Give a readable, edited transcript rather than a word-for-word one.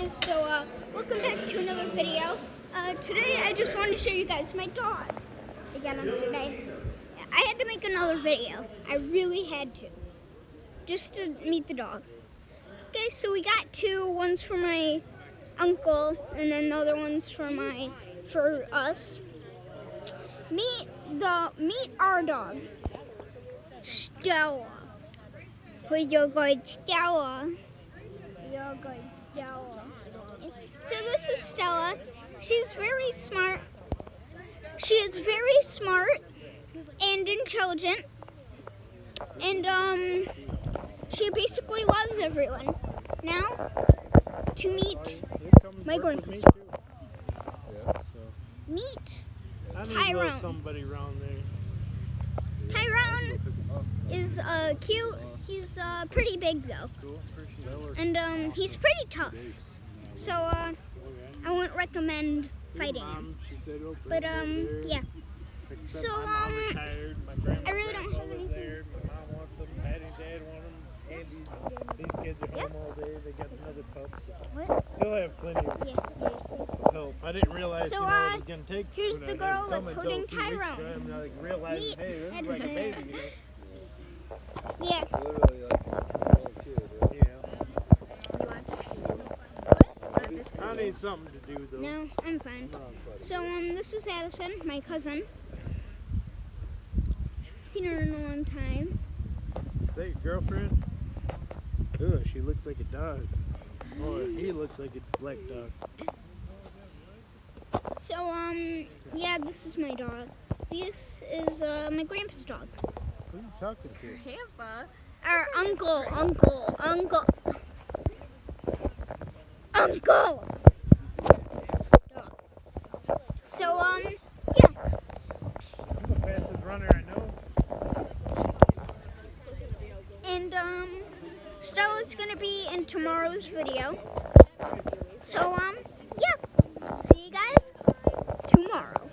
guys, so welcome back to another video. Today I just wanted to show you guys my dog. Again, today I had to make another video. I really had to, just to meet the dog. Okay, so we got two. One's for my uncle, and then the other one's for us. Meet our dog, Stella. Who's your good Stella? Your good Stella. So this is Stella. She's very smart. She is very smart and intelligent, and she basically loves everyone. Now, to meet my grandpa's dog. Meet Tyrone. Somebody around there. Tyrone is cute. He's pretty big though, and he's pretty tough. So I wouldn't recommend fighting him. But yeah. So I really don't have anything. My mom wants them. Patty and Dad want them. Andy, these kids are home all day. They got another pup. What? They'll have plenty of help. I didn't realize So, it was going to take. here's when the I girl didn't that's come holding until 2 weeks Tyrone. ago. I'm like realizing, Meet hey, this is like a Edison. baby, Yeah. It's literally like a little kid. you know. Yeah. I need something to do though. No, I'm fine. So this is Addison, my cousin. Seen her in a long time. Is that your girlfriend? Ugh, she looks like a dog. Or he looks like a black dog. So yeah, this is my dog. This is my grandpa's dog. Who are you talking to? Grandpa? Our uncle. Stop. So yeah. I'm the fastest runner I know. And Stella's gonna be in tomorrow's video. So yeah. See you guys tomorrow.